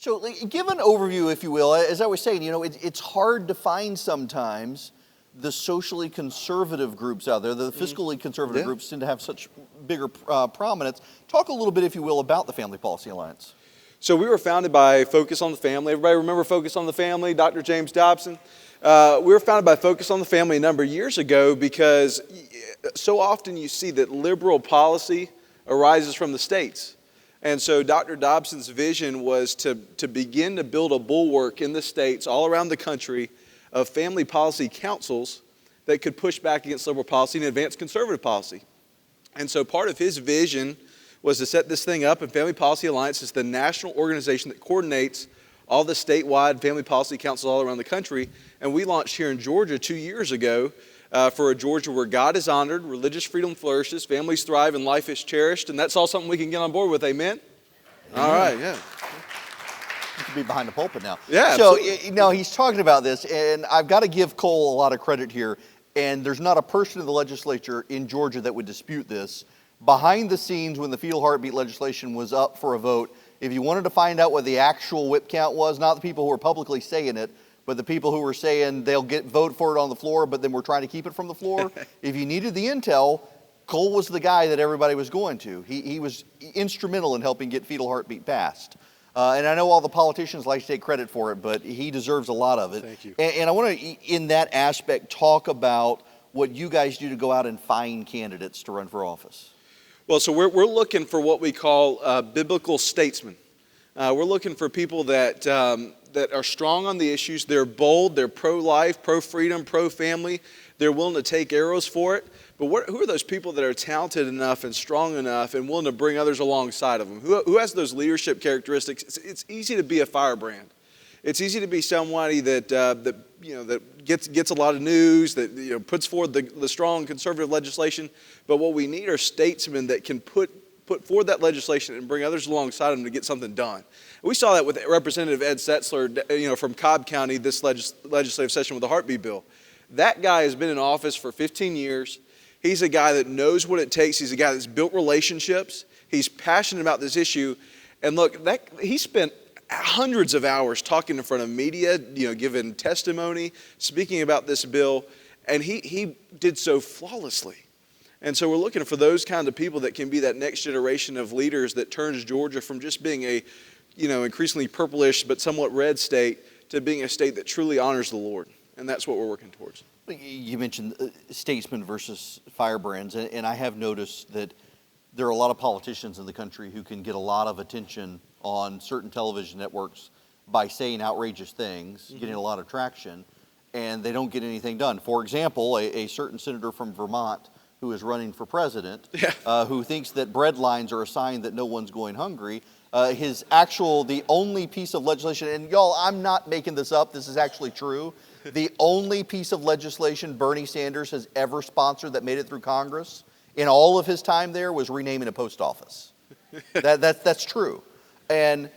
So give an overview, if you will. As I was saying, it's hard to find sometimes the socially conservative groups out there. The fiscally conservative groups tend to have such bigger prominence. Talk a little bit, if you will, about the Family Policy Alliance. So we were founded by Focus on the Family. Everybody remember Focus on the Family, Dr. James Dobson? We were founded by Focus on the Family a number of years ago because so often you see that liberal policy arises from the states. And so Dr. Dobson's vision was to begin to build a bulwark in the states all around the country of family policy councils that could push back against liberal policy and advance conservative policy. And so part of his vision was to set this thing up, and Family Policy Alliance is the national organization that coordinates all the statewide family policy councils all around the country. And we launched here in Georgia 2 years ago for a Georgia where God is honored, religious freedom flourishes, families thrive, and life is cherished. And that's all something we can get on board with, amen? All right, yeah. You could be behind the pulpit now. Yeah, so, absolutely. he's talking about this, and I've got to give Cole a lot of credit here. And there's not a person in the legislature in Georgia that would dispute this. Behind the scenes, when the fetal heartbeat legislation was up for a vote, if you wanted to find out what the actual whip count was, not the people who were publicly saying it, but the people who were saying they'll vote for it on the floor, but then we're trying to keep it from the floor. If you needed the intel, Cole was the guy that everybody was going to. He was instrumental in helping get fetal heartbeat passed. And I know all the politicians like to take credit for it, but he deserves a lot of it. Thank you. And I want to, in that aspect, talk about what you guys do to go out and find candidates to run for office. Well, so we're looking for what we call biblical statesmen. We're looking for people that are strong on the issues. They're bold, they're pro-life, pro-freedom, pro-family. They're willing to take arrows for it. But who are those people that are talented enough and strong enough and willing to bring others alongside of them? Who has those leadership characteristics? It's easy to be a firebrand. It's easy to be somebody that gets a lot of news, that puts forward the strong conservative legislation. But what we need are statesmen that can put forward that legislation and bring others alongside them to get something done. We saw that with Representative Ed Setzler, from Cobb County, this legislative session with the heartbeat bill. That guy has been in office for 15 years. He's a guy that knows what it takes. He's a guy that's built relationships. He's passionate about this issue. And look, he spent hundreds of hours talking in front of media, giving testimony, speaking about this bill, and he did so flawlessly. And so we're looking for those kind of people that can be that next generation of leaders that turns Georgia from just being a, increasingly purplish but somewhat red state to being a state that truly honors the Lord. And that's what we're working towards. You mentioned statesmen versus firebrands, and I have noticed that there are a lot of politicians in the country who can get a lot of attention on certain television networks by saying outrageous things, getting a lot of traction, and they don't get anything done. For example, a certain senator from Vermont who is running for president, who thinks that bread lines are a sign that no one's going hungry. The only piece of legislation, and y'all, I'm not making this up, this is actually true. The only piece of legislation Bernie Sanders has ever sponsored that made it through Congress in all of his time there was renaming a post office. That's true. And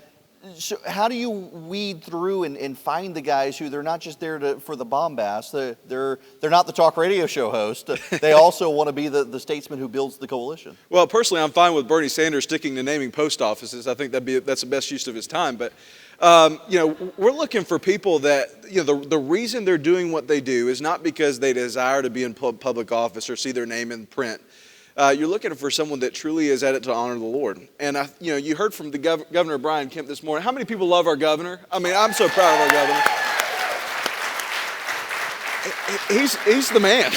so how do you weed through and find the guys who they're not just there for the bombast, they're not the talk radio show host, they also want to be the statesman who builds the coalition? Well, personally, I'm fine with Bernie Sanders sticking to naming post offices. I think that's the best use of his time. But we're looking for people that, the reason they're doing what they do is not because they desire to be in public office or see their name in print. You're looking for someone that truly is at it to honor the Lord. And, you heard from the Governor Brian Kemp this morning. How many people love our governor? I mean, I'm so proud of our governor. He's the man.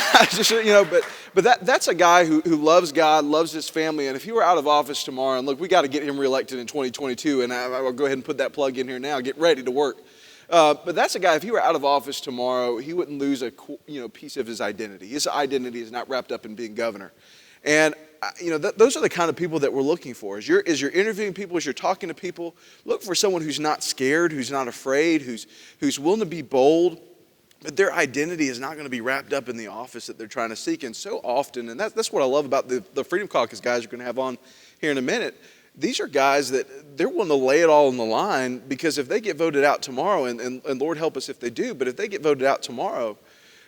But that's a guy who loves God, loves his family. And if he were out of office tomorrow, and look, we got to get him reelected in 2022, and I'll go ahead and put that plug in here now. Get ready to work. But that's a guy, if he were out of office tomorrow, he wouldn't lose a piece of his identity. His identity is not wrapped up in being governor. And those are the kind of people that we're looking for. As you're interviewing people, as you're talking to people, look for someone who's not scared, who's not afraid, who's willing to be bold, but their identity is not going to be wrapped up in the office that they're trying to seek. And so often, and that's what I love about the Freedom Caucus guys you're going to have on here in a minute. These are guys that they're willing to lay it all on the line, because if they get voted out tomorrow, and Lord help us if they do, but if they get voted out tomorrow,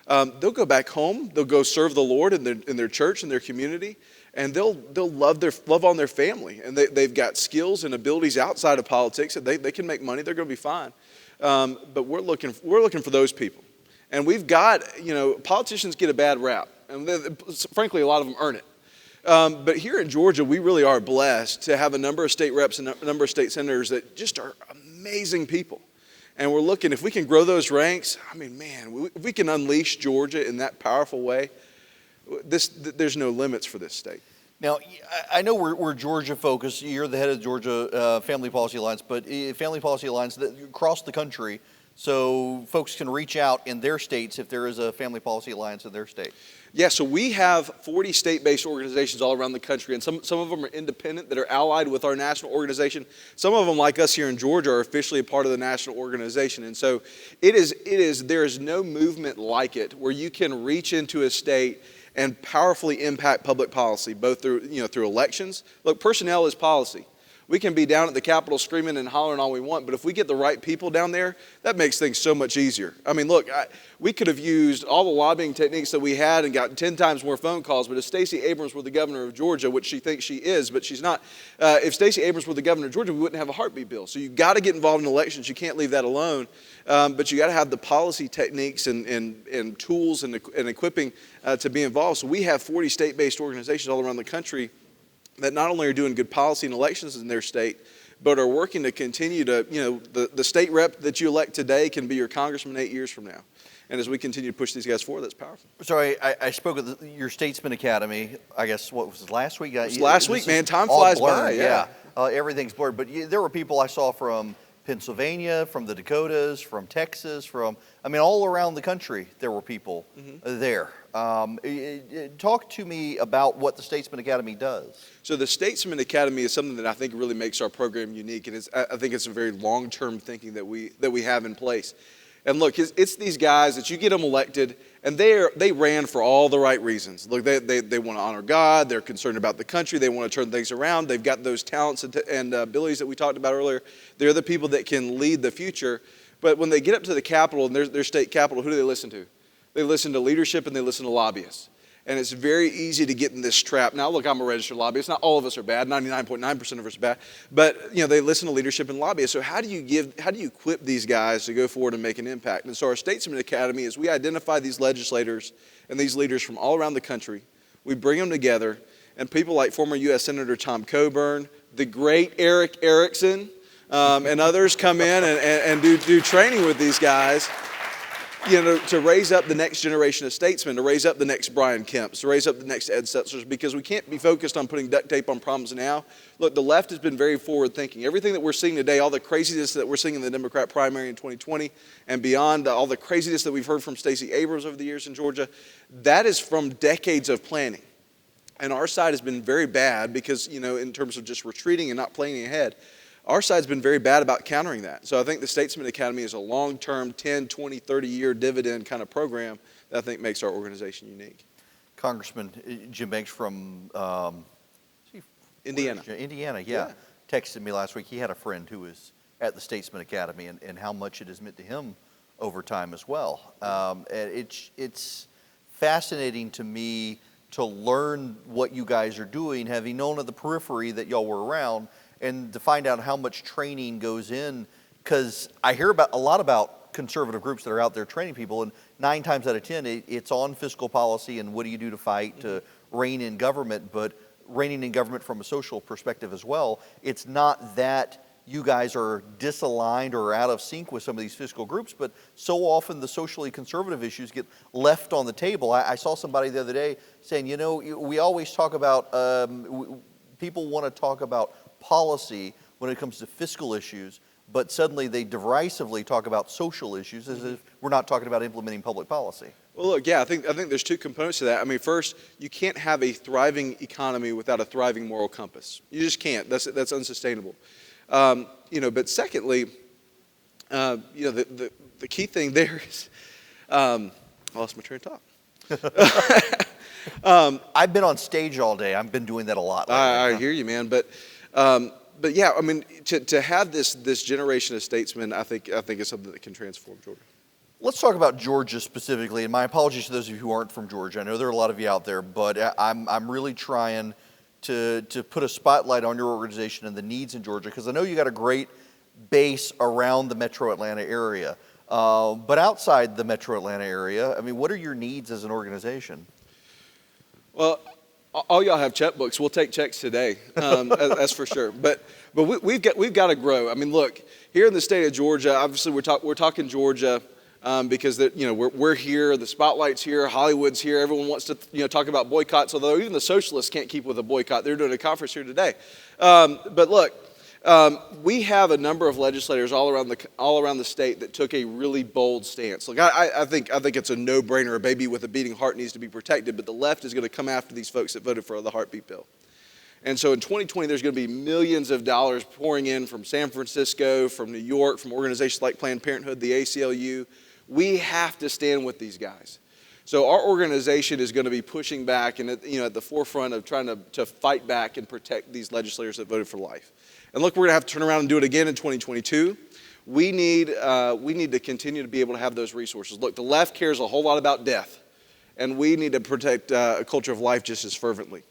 they'll go back home, they'll go serve the Lord in their church, in their community, and they'll love on their family, and they've got skills and abilities outside of politics that they can make money. They're going to be fine. But we're looking for those people, and we've got, politicians get a bad rap, and frankly, a lot of them earn it. But here in Georgia, we really are blessed to have a number of state reps and a number of state senators that just are amazing people. And we're looking, if we can grow those ranks, I mean, man, if we can unleash Georgia in that powerful way, there's no limits for this state. Now, I know we're Georgia focused. You're the head of Georgia Family Policy Alliance, but Family Policy Alliance across the country, so folks can reach out in their states if there is a Family Policy Alliance in their state. Yeah, so we have 40 state-based organizations all around the country, and some of them are independent that are allied with our national organization. Some of them, like us here in Georgia, are officially a part of the national organization. And so there is no movement like it where you can reach into a state and powerfully impact public policy, both through elections. Look, personnel is policy. We can be down at the Capitol screaming and hollering all we want, but if we get the right people down there, that makes things so much easier. I mean, look, we could have used all the lobbying techniques that we had and gotten 10 times more phone calls, but if Stacey Abrams were the governor of Georgia, which she thinks she is, but she's not, if Stacey Abrams were the governor of Georgia, we wouldn't have a heartbeat bill. So you've got to get involved in elections. You can't leave that alone, but you got to have the policy techniques and tools and equipping to be involved. So we have 40 state-based organizations all around the country that not only are doing good policy and elections in their state, but are working to continue to, the state rep that you elect today can be your congressman 8 years from now. And as we continue to push these guys forward, that's powerful. So I spoke at your Statesman Academy, I guess, what was it, last week? It was last week, man. Time flies by. Yeah. Everything's blurred. But there were people I saw from Pennsylvania, from the Dakotas, from Texas, all around the country, there were people there. Talk to me about what the Statesman Academy does. So the Statesman Academy is something that I think really makes our program unique, and I think it's a very long-term thinking that we have in place. And look, it's these guys that you get them elected, and they ran for all the right reasons. Look, they want to honor God. They're concerned about the country. They want to turn things around. They've got those talents and abilities that we talked about earlier. They're the people that can lead the future. But when they get up to the Capitol and their state capitol, who do they listen to? They listen to leadership and they listen to lobbyists. And it's very easy to get in this trap. Now, look, I'm a registered lobbyist. Not all of us are bad. 99.9% of us are bad. But, they listen to leadership and lobbyists. So how do you equip these guys to go forward and make an impact? And so our Statesman Academy is we identify these legislators and these leaders from all around the country. We bring them together. And people like former U.S. Senator Tom Coburn, the great Eric Erickson, and others come in and do training with these guys. To raise up the next generation of statesmen, to raise up the next Brian Kemps, to raise up the next Ed Setzlers, because we can't be focused on putting duct tape on problems now. Look, the left has been very forward-thinking. Everything that we're seeing today, all the craziness that we're seeing in the Democrat primary in 2020 and beyond, all the craziness that we've heard from Stacey Abrams over the years in Georgia, that is from decades of planning. And our side has been very bad because, in terms of just retreating and not planning ahead. Our side's been very bad about countering that. So I think the Statesman Academy is a long-term 10, 20, 30-year dividend kind of program that I think makes our organization unique. Congressman Jim Banks from Indiana. Indiana, yeah. Texted me last week. He had a friend who was at the Statesman Academy and how much it has meant to him over time as well. And it's fascinating to me to learn what you guys are doing, having known at the periphery that y'all were around, and to find out how much training goes in, because I hear a lot about conservative groups that are out there training people, and 9 times out of 10, it's on fiscal policy and what do you do to fight to rein in government, but reigning in government from a social perspective as well. It's not that you guys are disaligned or out of sync with some of these fiscal groups, but so often the socially conservative issues get left on the table. I saw somebody the other day saying, we always talk about, people want to talk about policy when it comes to fiscal issues, but suddenly they derisively talk about social issues as if we're not talking about implementing public policy. Well, look, I think there's 2 components to that. First, you can't have a thriving economy without a thriving moral compass. You just can't. That's unsustainable. But secondly, the key thing there is, I lost my train of thought. I've been on stage all day. I've been doing that a lot lately. I hear you, man. But yeah, to have this generation of statesmen, I think is something that can transform Georgia. Let's talk about Georgia specifically, and my apologies to those of you who aren't from Georgia. I know there are a lot of you out there, but I'm really trying to put a spotlight on your organization and the needs in Georgia, because I know you got a great base around the metro Atlanta area. But outside the metro Atlanta area, I mean, what are your needs as an organization? Well, all y'all have checkbooks. We'll take checks today, that's for sure. But we've got to grow. I mean, look, here in the state of Georgia, obviously we're talking Georgia because we're here, the spotlight's here, Hollywood's here. Everyone wants to talk about boycotts, although even the socialists can't keep with a boycott. They're doing a conference here today. But look, we have a number of legislators all around the state that took a really bold stance. Look, I think it's a no-brainer. A baby with a beating heart needs to be protected, but the left is going to come after these folks that voted for the heartbeat bill. And so in 2020, there's going to be millions of dollars pouring in from San Francisco, from New York, from organizations like Planned Parenthood, the ACLU. We have to stand with these guys. So our organization is going to be pushing back and at the forefront of trying to fight back and protect these legislators that voted for life. And look, we're going to have to turn around and do it again in 2022. We need to continue to be able to have those resources. Look, the left cares a whole lot about death, and we need to protect a culture of life just as fervently.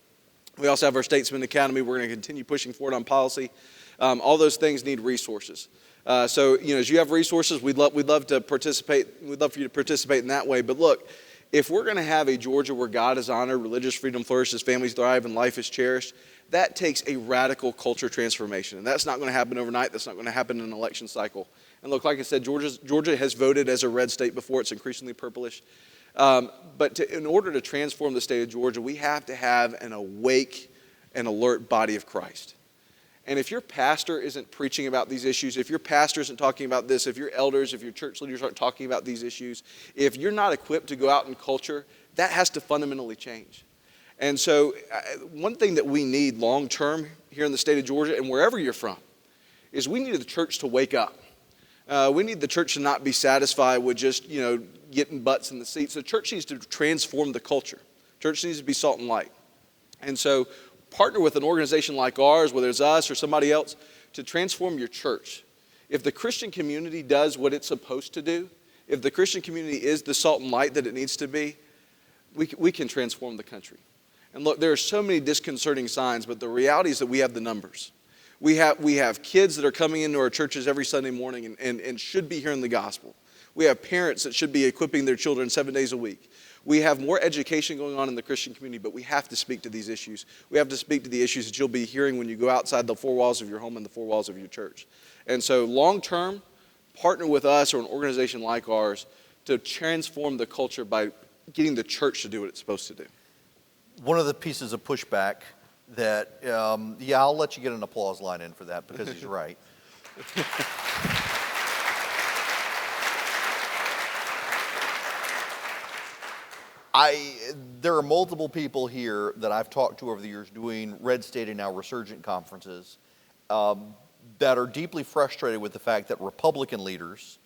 We also have our Statesman Academy. We're going to continue pushing forward on policy. All those things need resources. So as you have resources, we'd love to participate. We'd love for you to participate in that way. But look, if we're going to have a Georgia where God is honored, religious freedom flourishes, families thrive, and life is cherished, that takes a radical culture transformation. And that's not going to happen overnight. That's not going to happen in an election cycle. And look, like I said, Georgia has voted as a red state before. It's increasingly purplish. But in order to transform the state of Georgia, we have to have an awake and alert body of Christ. And if your pastor isn't preaching about these issues, if your pastor isn't talking about this, if your elders, if your church leaders aren't talking about these issues, if you're not equipped to go out in culture, that has to fundamentally change. And so one thing that we need long term here in the state of Georgia and wherever you're from is we need the church to wake up. We need the church to not be satisfied with just, getting butts in the seats. The church needs to transform the culture. Church needs to be salt and light. And so partner with an organization like ours, whether it's us or somebody else, to transform your church. If the Christian community does what it's supposed to do, if the Christian community is the salt and light that it needs to be, we can transform the country. And look, there are so many disconcerting signs, but the reality is that we have the numbers. We have kids that are coming into our churches every Sunday morning and should be hearing the gospel. We have parents that should be equipping their children 7 days a week. We have more education going on in the Christian community, but we have to speak to these issues. We have to speak to the issues that you'll be hearing when you go outside the four walls of your home and the four walls of your church. And so long term, partner with us or an organization like ours to transform the culture by getting the church to do what it's supposed to do. One of the pieces of pushback that, I'll let you get an applause line in for that because he's right. There are multiple people here that I've talked to over the years doing Red State and now Resurgent conferences that are deeply frustrated with the fact that Republican leaders,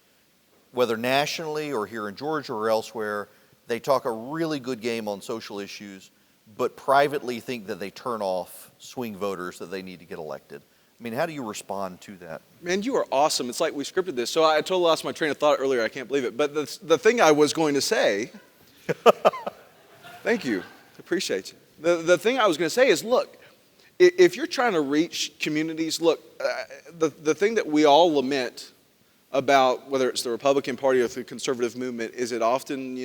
whether nationally or here in Georgia or elsewhere, they talk a really good game on social issues, but privately think that they turn off swing voters that they need to get elected. I mean, how do you respond to that? Man, you are awesome. It's like we scripted this. So I totally lost my train of thought earlier. I can't believe it. But the thing I was going to say, thank you. Appreciate you. The thing I was going to say is, look, if you're trying to reach communities, look, the thing that we all lament about whether it's the Republican Party or the conservative movement is it often,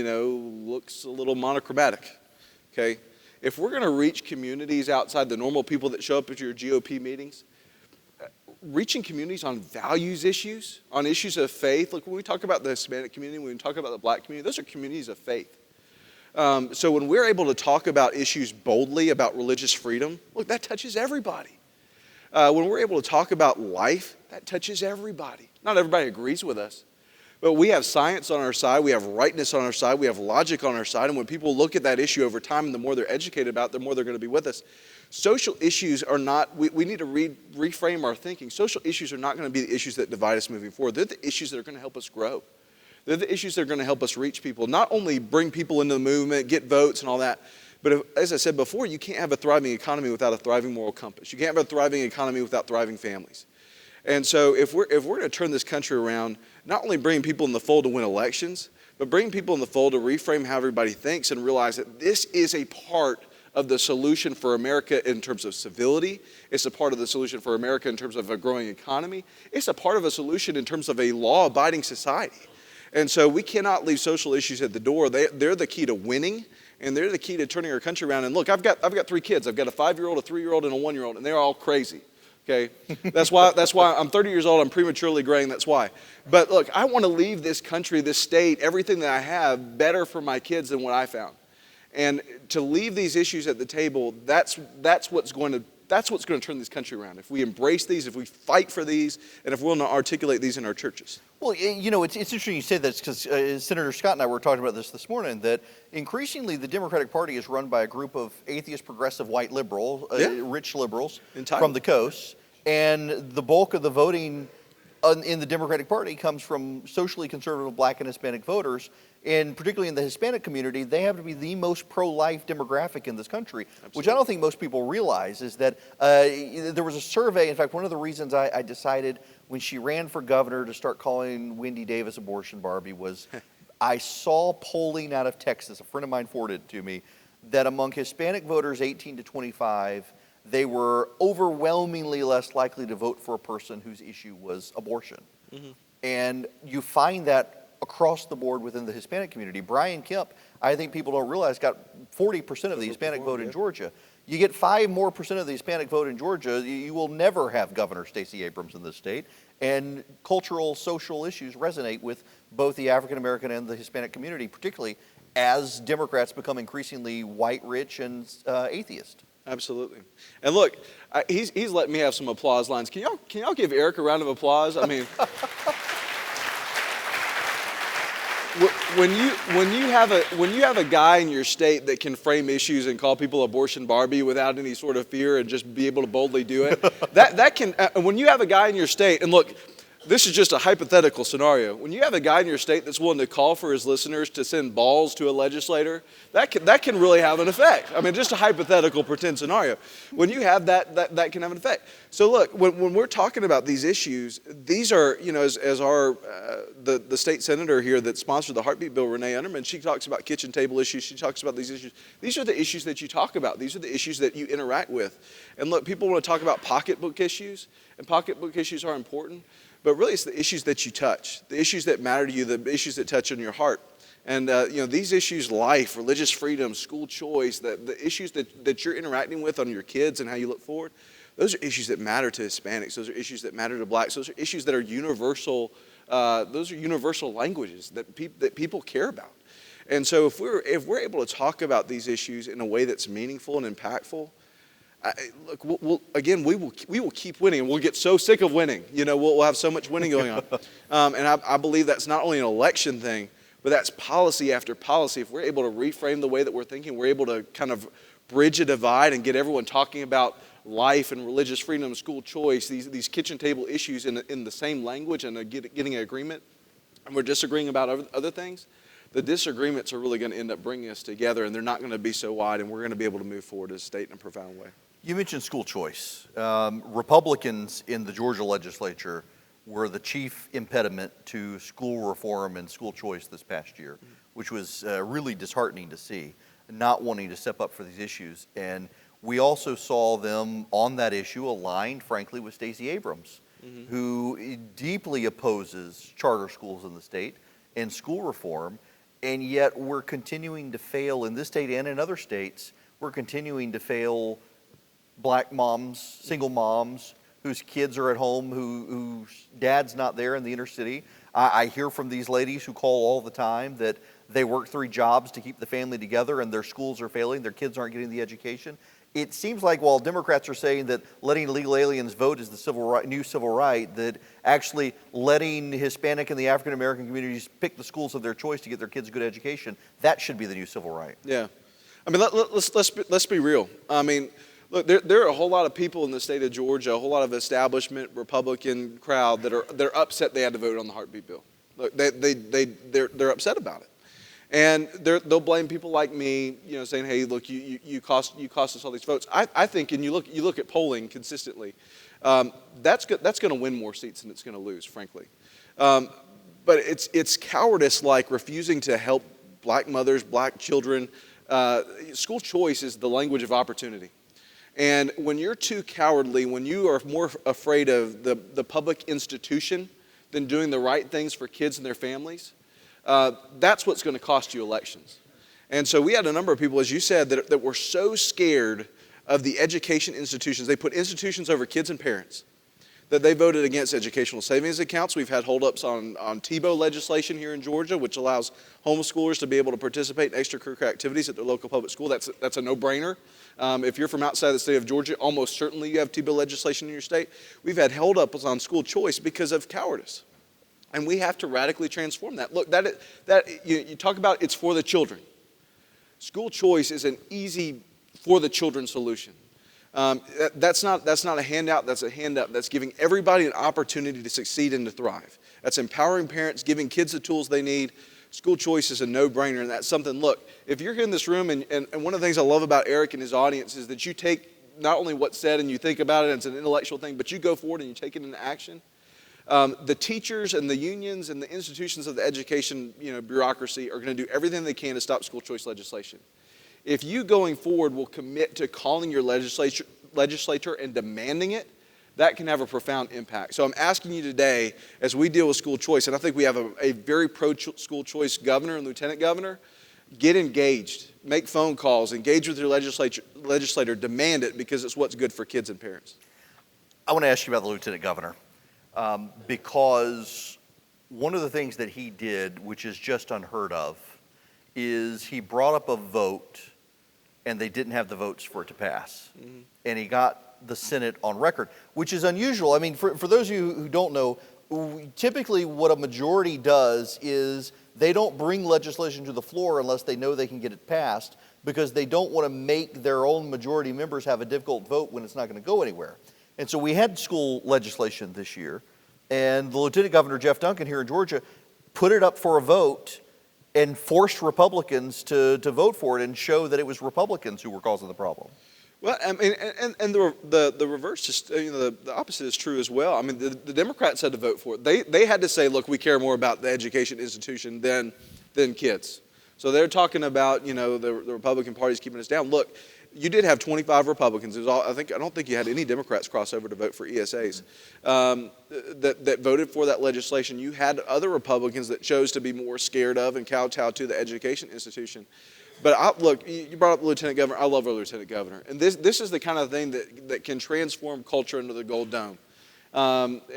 looks a little monochromatic, okay? If we're going to reach communities outside the normal people that show up at your GOP meetings, reaching communities on values issues, on issues of faith. Look, when we talk about the Hispanic community, when we talk about the black community, those are communities of faith. So when we're able to talk about issues boldly about religious freedom, look, that touches everybody. When we're able to talk about life, that touches everybody. Not everybody agrees with us, but we have science on our side, we have rightness on our side, we have logic on our side, and when people look at that issue over time, the more they're educated about it, the more they're going to be with us. Social issues are not, we need to reframe our thinking. Social issues are not going to be the issues that divide us moving forward. They're the issues that are going to help us grow. They're the issues that are going to help us reach people, not only bring people into the movement, get votes and all that, but as I said before, you can't have a thriving economy without a thriving moral compass. You can't have a thriving economy without thriving families. And so if we're going to turn this country around, not only bring people in the fold to win elections, but bring people in the fold to reframe how everybody thinks and realize that this is a part of the solution for America in terms of civility. It's a part of the solution for America in terms of a growing economy. It's a part of a solution in terms of a law-abiding society. And so we cannot leave social issues at the door. They're the key to winning, and they're the key to turning our country around. And look, I've got 3 kids. I've got a 5-year-old, a 3-year-old, and a 1-year-old, and they're all crazy. Okay, that's why I'm 30 years old. I'm prematurely graying. That's why. But look, I want to leave this country, this state, everything that I have better for my kids than what I found. And to leave these issues at the table, that's what's going to turn this country around. If we embrace these, if we fight for these, and if we're willing to articulate these in our churches. Well, it's interesting you say that because Senator Scott and I were talking about this morning, that increasingly the Democratic Party is run by a group of atheist, progressive, white liberals, rich liberals from the coast, and the bulk of the voting in the Democratic Party comes from socially conservative Black and Hispanic voters, and particularly in the Hispanic community, they have to be the most pro-life demographic in this country. Absolutely. Which I don't think most people realize is that there was a survey. In fact, one of the reasons I decided when she ran for governor to start calling Wendy Davis abortion Barbie was I saw polling out of Texas, a friend of mine forwarded it to me, that among Hispanic voters 18 to 25, they were overwhelmingly less likely to vote for a person whose issue was abortion. Mm-hmm. And you find that across the board within the Hispanic community. Brian Kemp, I think people don't realize, got 40% of the Hispanic vote in Georgia. You get 5% more of the Hispanic vote in Georgia, you will never have Governor Stacey Abrams in this state. And cultural, social issues resonate with both the African American and the Hispanic community, particularly as Democrats become increasingly white, rich, and atheist. Absolutely. And look, he's letting me have some applause lines. Can y'all give Eric a round of applause? I mean, when you have a guy in your state that can frame issues and call people abortion Barbie without any sort of fear and just be able to boldly do it, that can. When you have a guy in your state, and look, this is just a hypothetical scenario. When you have a guy in your state that's willing to call for his listeners to send balls to a legislator, that can really have an effect. I mean, just a hypothetical pretend scenario. When you have that can have an effect. So look, when we're talking about these issues, these are, as our the state senator here that sponsored the heartbeat bill, Renee Underman, she talks about kitchen table issues. She talks about these issues. These are the issues that you talk about. These are the issues that you interact with. And look, people want to talk about pocketbook issues, and pocketbook issues are important. But really, it's the issues that you touch, the issues that matter to you, the issues that touch on your heart. And, these issues, life, religious freedom, school choice, the issues that you're interacting with on your kids and how you look forward, those are issues that matter to Hispanics. Those are issues that matter to Blacks. Those are issues that are universal. Those are universal languages that people care about. And so if we're able to talk about these issues in a way that's meaningful and impactful, look, we will keep winning, and we'll get so sick of winning. We'll have so much winning going on. And I believe that's not only an election thing, but that's policy after policy. If we're able to reframe the way that we're thinking, we're able to kind of bridge a divide and get everyone talking about life and religious freedom, school choice, these kitchen table issues in the same language and getting an agreement, and we're disagreeing about other things, the disagreements are really going to end up bringing us together, and they're not going to be so wide, and we're going to be able to move forward as a state in a profound way. You mentioned school choice. Republicans in the Georgia legislature were the chief impediment to school reform and school choice this past year, which was really disheartening to see, not wanting to step up for these issues. And we also saw them on that issue aligned, frankly, with Stacey Abrams, who deeply opposes charter schools in the state and school reform. And yet we're continuing to fail in this state and in other states. We're continuing to fail Black moms, single moms, whose kids are at home, whose dad's not there in the inner city. I hear from these ladies who call all the time that they work 3 jobs to keep the family together and their schools are failing, their kids aren't getting the education. It seems like while Democrats are saying that letting illegal aliens vote is the new civil right, that actually letting Hispanic and the African American communities pick the schools of their choice to get their kids a good education, that should be the new civil right. Yeah. I mean, let's be real. I mean, look, there are a whole lot of people in the state of Georgia, a whole lot of establishment Republican crowd that are upset they had to vote on the heartbeat bill. Look, they're upset about it, and they'll blame people like me, saying, "Hey, look, you cost us all these votes." I think, and you look at polling consistently, That's going to win more seats than it's going to lose, frankly. But it's cowardice like refusing to help black mothers, black children. School choice is the language of opportunity. And when you're too cowardly, when you are more afraid of the public institution than doing the right things for kids and their families, that's what's going to cost you elections. And so we had a number of people, as you said, that were so scared of the education institutions. They put institutions over kids and parents, that they voted against educational savings accounts. We've had holdups on TBO legislation here in Georgia, which allows homeschoolers to be able to participate in extracurricular activities at their local public school. That's a no-brainer. If you're from outside the state of Georgia, almost certainly you have TBO legislation in your state. We've had holdups on school choice because of cowardice. And we have to radically transform that. Look, you talk about it's for the children. School choice is an easy for the children solution. That's not a handout, that's a hand up. That's giving everybody an opportunity to succeed and to thrive. That's empowering parents, giving kids the tools they need. School choice is a no-brainer, and that's something, look, if you're here in this room, and one of the things I love about Eric and his audience is that you take not only what's said and you think about it, and it's an intellectual thing, but you go forward and you take it into action. The teachers and the unions and the institutions of the education bureaucracy are going to do everything they can to stop school choice legislation. If you going forward will commit to calling your legislature and demanding it, that can have a profound impact. So I'm asking you today, as we deal with school choice, and I think we have a very pro-school choice governor and lieutenant governor, get engaged, make phone calls, engage with your legislator, demand it, because it's what's good for kids and parents. I want to ask you about the lieutenant governor, because one of the things that he did, which is just unheard of, is he brought up a vote and they didn't have the votes for it to pass. Mm-hmm. And he got the Senate on record, which is unusual. I mean, for those of you who don't know, typically what a majority does is they don't bring legislation to the floor unless they know they can get it passed, because they don't want to make their own majority members have a difficult vote when it's not going to go anywhere. And so we had school legislation this year, and the Lieutenant Governor, Jeff Duncan, here in Georgia, put it up for a vote and forced Republicans to vote for it and show that it was Republicans who were causing the problem. Well, I mean, and the reverse is, the opposite is true as well. I mean, the Democrats had to vote for it. They had to say, look, we care more about the education institution than kids. So they're talking about, the Republican Party's keeping us down. Look, you did have 25 Republicans. I don't think you had any Democrats cross over to vote for ESAs that voted for that legislation. You had other Republicans that chose to be more scared of and kowtow to the education institution. But look, you brought up the Lieutenant Governor. I love our Lieutenant Governor. And this is the kind of thing that can transform culture under the Gold Dome.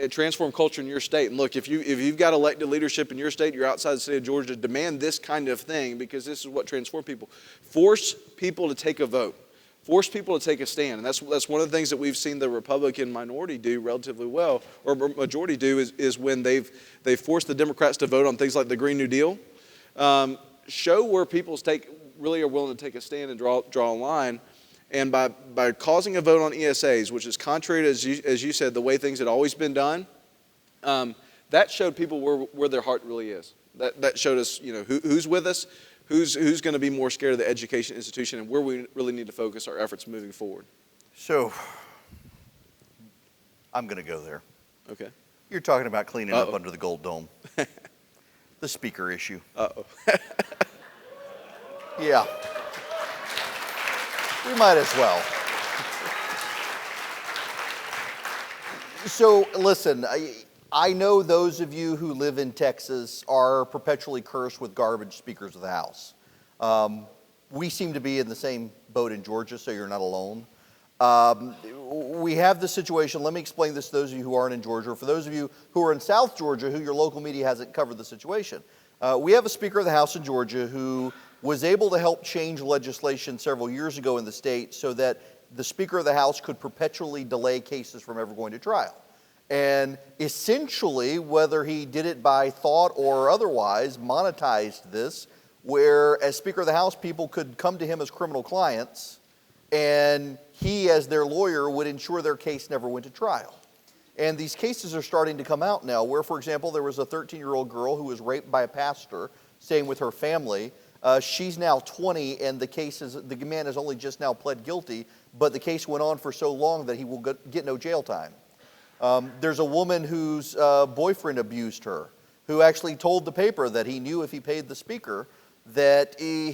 Transform culture in your state. And look, if you've got elected leadership in your state, you're outside the state of Georgia, demand this kind of thing, because this is what transforms people. Force people to take a vote. Force people to take a stand. And that's one of the things that we've seen the Republican minority do relatively well, or majority do, is when they've forced the Democrats to vote on things like the Green New Deal. Show where people really are willing to take a stand and draw a line. And by causing a vote on ESAs, which is contrary to, as you said, the way things had always been done, that showed people where their heart really is. That showed us, who's with us, who's going to be more scared of the education institution, and where we really need to focus our efforts moving forward. So, I'm going to go there. Okay. You're talking about cleaning up under the Gold Dome. The speaker issue. Uh-oh. Yeah. We might as well. So, listen, I know those of you who live in Texas are perpetually cursed with garbage speakers of the House. We seem to be in the same boat in Georgia, so you're not alone. We have this situation. Let me explain this to those of you who aren't in Georgia, or for those of you who are in South Georgia who your local media hasn't covered the situation. We have a Speaker of the House in Georgia who was able to help change legislation several years ago in the state so that the Speaker of the House could perpetually delay cases from ever going to trial. And essentially, whether he did it by thought or otherwise, monetized this, where as Speaker of the House, people could come to him as criminal clients, and he, as their lawyer, would ensure their case never went to trial. And these cases are starting to come out now, where, for example, there was a 13-year-old girl who was raped by a pastor, staying with her family. She's now 20, and the man has only just now pled guilty, but the case went on for so long that he will get no jail time. There's a woman whose boyfriend abused her, who actually told the paper that he knew if he paid the speaker that he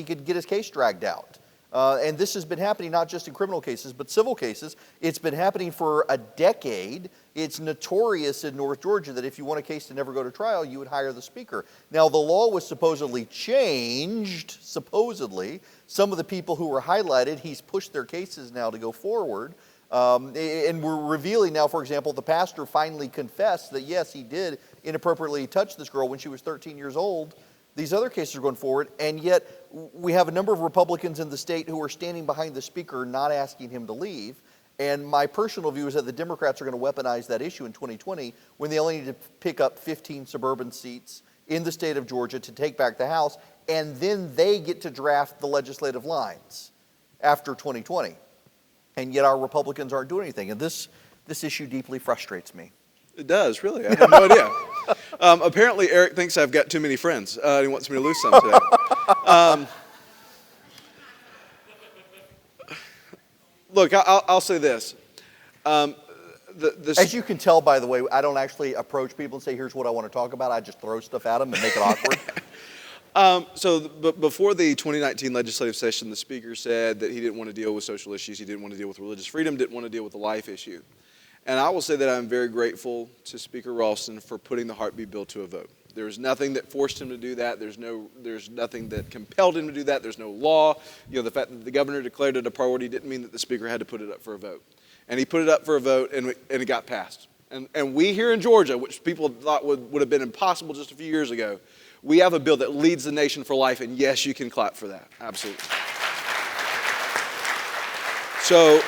could get his case dragged out. And this has been happening not just in criminal cases, but civil cases. It's been happening for a decade. It's notorious in North Georgia that if you want a case to never go to trial, you would hire the speaker. Now, the law was supposedly changed, supposedly. Some of the people who were highlighted, he's pushed their cases now to go forward. And we're revealing now, for example, the pastor finally confessed that, yes, he did inappropriately touch this girl when she was 13 years old. These other cases are going forward, and yet we have a number of Republicans in the state who are standing behind the speaker, not asking him to leave. And my personal view is that the Democrats are going to weaponize that issue in 2020 when they only need to pick up 15 suburban seats in the state of Georgia to take back the House, and then they get to draft the legislative lines after 2020. And yet our Republicans aren't doing anything. And this issue deeply frustrates me. It does, really. I have no idea. Apparently, Eric thinks I've got too many friends. He wants me to lose some today. Look, I'll say this. As you can tell, by the way, I don't actually approach people and say, here's what I want to talk about. I just throw stuff at them and make it awkward. Before the 2019 legislative session, the speaker said that he didn't want to deal with social issues. He didn't want to deal with religious freedom, didn't want to deal with the life issue. And I will say that I'm very grateful to Speaker Ralston for putting the heartbeat bill to a vote. There was nothing that forced him to do that. There's nothing that compelled him to do that. There's no law. The fact that the governor declared it a priority didn't mean that the speaker had to put it up for a vote. And he put it up for a vote, and it got passed. And we here in Georgia, which people thought would have been impossible just a few years ago, we have a bill that leads the nation for life, and yes, you can clap for that. Absolutely. So,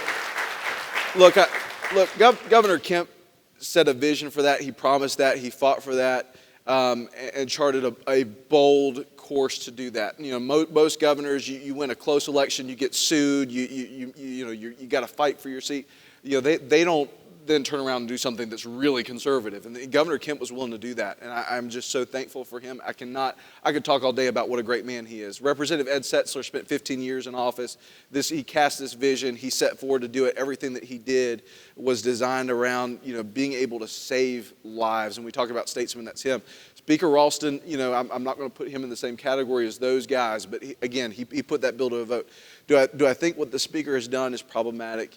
Governor Kemp set a vision for that. He promised that. He fought for that, and charted a bold course to do that. Most governors, you win a close election, you get sued, you got to fight for your seat. They don't then turn around and do something that's really conservative. And Governor Kemp was willing to do that, and I'm just so thankful for him. I could talk all day about what a great man he is. Representative Ed Setzler spent 15 years in office. He cast this vision. He set forward to do it. Everything that he did was designed around being able to save lives. And we talk about statesmen, that's him. Speaker Ralston, I'm not going to put him in the same category as those guys, but he put that bill to a vote. Do I think what the speaker has done is problematic?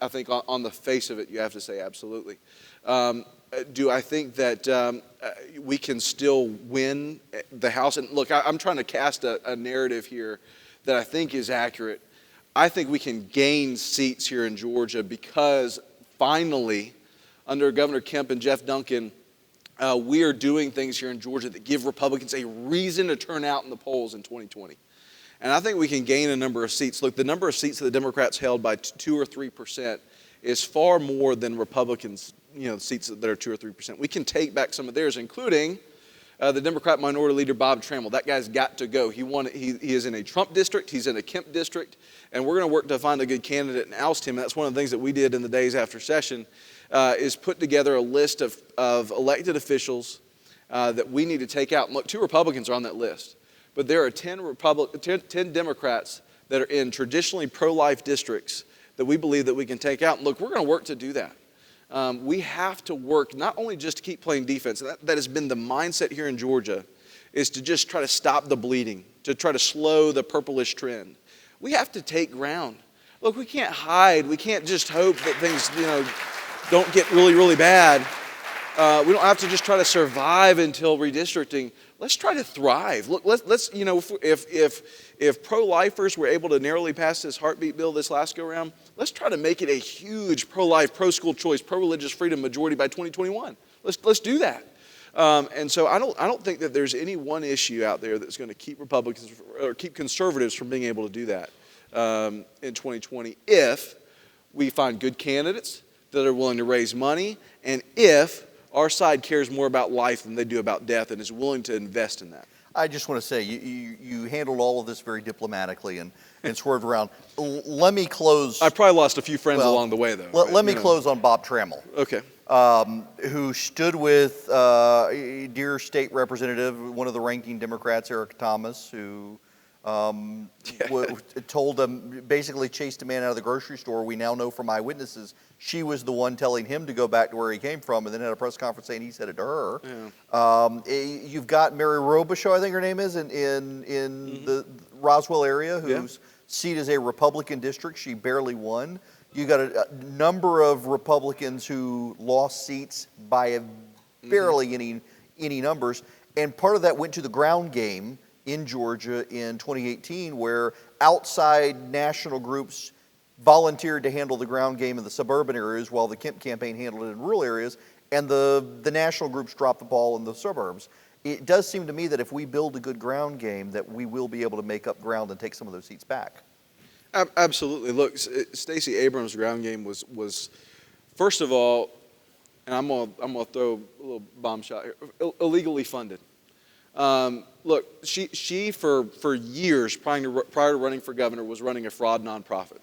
I think on the face of it, you have to say absolutely. Do I think that we can still win the House? And look, I'm trying to cast a narrative here that I think is accurate. I think we can gain seats here in Georgia because finally, under Governor Kemp and Jeff Duncan, we are doing things here in Georgia that give Republicans a reason to turn out in the polls in 2020. And I think we can gain a number of seats. Look, the number of seats that the Democrats held by 2 or 3% is far more than Republicans, seats that are 2 or 3%. We can take back some of theirs, including the Democrat Minority Leader Bob Trammell. That guy's got to go. He is in a Trump district. He's in a Kemp district. And we're going to work to find a good candidate and oust him. And that's one of the things that we did in the days after session, is put together a list of elected officials that we need to take out. And look, 2 Republicans are on that list. But there are 10 Democrats that are in traditionally pro-life districts that we believe that we can take out. And look, we're going to work to do that. We have to work not only just to keep playing defense. That has been the mindset here in Georgia, is to just try to stop the bleeding, to try to slow the purplish trend. We have to take ground. Look, we can't hide. We can't just hope that things, don't get really, really bad. We don't have to just try to survive until redistricting. Let's try to thrive. Look, let's if pro-lifers were able to narrowly pass this heartbeat bill this last go-around, let's try to make it a huge pro-life, pro-school choice, pro-religious freedom majority by 2021. Let's do that. And so I don't think that there's any one issue out there that's going to keep Republicans or keep conservatives from being able to do that in 2020 if we find good candidates that are willing to raise money, and if our side cares more about life than they do about death and is willing to invest in that. I just want to say, you handled all of this very diplomatically and swerved around. Let me close. I probably lost a few friends along the way, though. Let me close on Bob Trammell. Okay. Who stood with dear state representative, one of the ranking Democrats, Eric Thomas, who told him, basically chased a man out of the grocery store. We now know from eyewitnesses she was the one telling him to go back to where he came from, and then had a press conference saying he said it to her. You've got Mary Robichaud, I think her name is, in the Roswell area, whose seat is a Republican district. She barely won. You got a number of Republicans who lost seats by barely any numbers, and part of that went to the ground game in Georgia in 2018, where outside national groups volunteered to handle the ground game in the suburban areas while the Kemp campaign handled it in rural areas, and the national groups dropped the ball in the suburbs. It does seem to me that if we build a good ground game, that we will be able to make up ground and take some of those seats back. Absolutely. Look, Stacey Abrams' ground game was first of all, and I'm gonna throw a little bomb shot here, illegally funded. Look, she for years prior to running for governor was running a fraud nonprofit.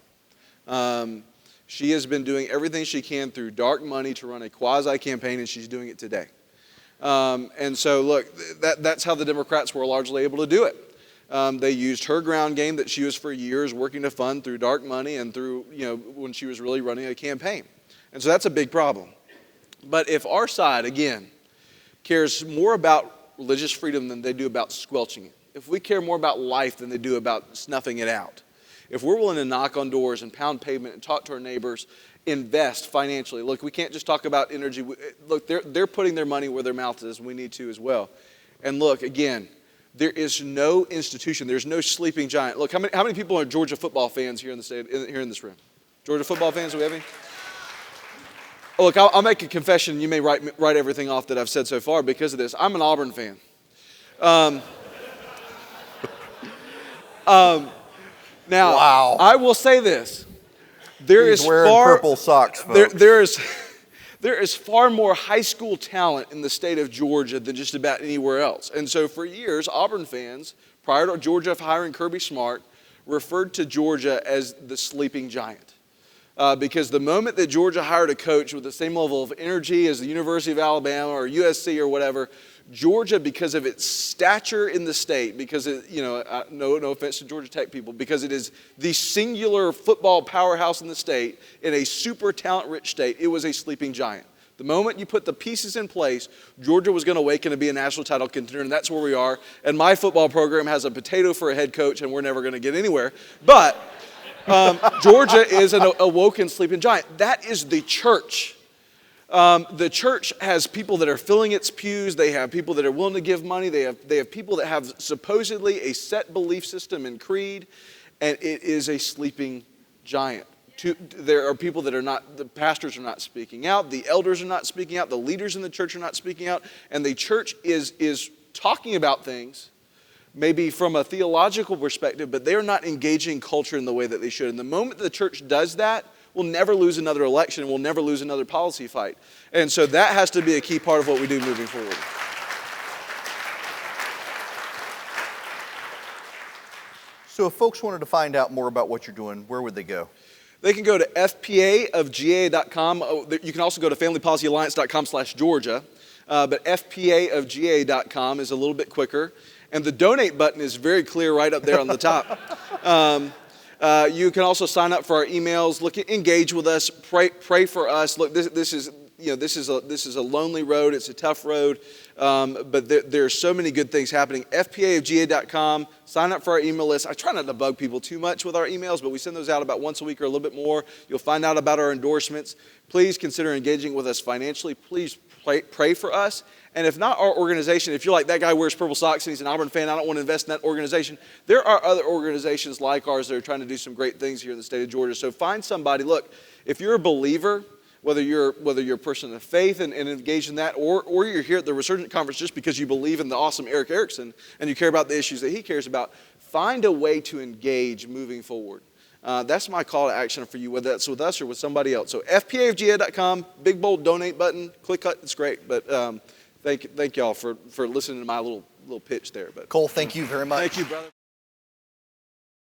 She has been doing everything she can through dark money to run a quasi campaign, and she's doing it today. And so, look, that's how the Democrats were largely able to do it. They used her ground game that she was for years working to fund through dark money and through, when she was really running a campaign. And so that's a big problem. But if our side, again, cares more about religious freedom than they do about squelching it, if we care more about life than they do about snuffing it out, if we're willing to knock on doors and pound pavement and talk to our neighbors, invest financially. Look, we can't just talk about energy. Look, they're putting their money where their mouth is. We need to as well. And look, again, there is no institution. There's no sleeping giant. Look, how many people are Georgia football fans here in the state, here in this room? Georgia football fans, do we have any? Oh, look, I'll make a confession. You may write everything off that I've said so far because of this. I'm an Auburn fan. Now, wow. I will say this. He's wearing purple socks, folks. There is far more high school talent in the state of Georgia than just about anywhere else. And so for years, Auburn fans, prior to Georgia hiring Kirby Smart, referred to Georgia as the sleeping giant. Because the moment that Georgia hired a coach with the same level of energy as the University of Alabama or USC or whatever, Georgia, because of its stature in the state, because it, no offense to Georgia Tech people, because it is the singular football powerhouse in the state, in a super talent-rich state, it was a sleeping giant. The moment you put the pieces in place, Georgia was going to awaken to be a national title contender, and that's where we are. And my football program has a potato for a head coach, and we're never going to get anywhere. But Georgia is an awoken sleeping giant. That is the church. The church has people that are filling its pews. They have people that are willing to give money. They have people that have supposedly a set belief system and creed, and it is a sleeping giant. There are people that are not, the pastors are not speaking out, the elders are not speaking out, the leaders in the church are not speaking out, and the church is talking about things, maybe from a theological perspective, but they're not engaging culture in the way that they should. And the moment the church does that, we'll never lose another election, and we'll never lose another policy fight. And so that has to be a key part of what we do moving forward. So if folks wanted to find out more about what you're doing, where would they go? They can go to fpaofga.com. You can also go to familypolicyalliance.com/Georgia. But fpaofga.com is a little bit quicker. And the donate button is very clear right up there on the top. You can also sign up for our emails. Look, engage with us. Pray for us. Look, this is a lonely road. It's a tough road, but there are so many good things happening. fpaofga.com. Sign up for our email list. I try not to bug people too much with our emails, but we send those out about once a week or a little bit more. You'll find out about our endorsements. Please consider engaging with us financially. Please pray for us. And if not our organization, if you're like, that guy wears purple socks and he's an Auburn fan, I don't want to invest in that organization. There are other organizations like ours that are trying to do some great things here in the state of Georgia. So find somebody. Look, if you're a believer, whether you're a person of faith and engaged in that, or you're here at the Resurgent Conference just because you believe in the awesome Eric Erickson and you care about the issues that he cares about, find a way to engage moving forward. That's my call to action for you, whether that's with us or with somebody else. So fpaofga.com, big bold donate button, click it, it's great. But thank y'all for listening to my little pitch there. But Cole, thank you very much. Thank you, brother.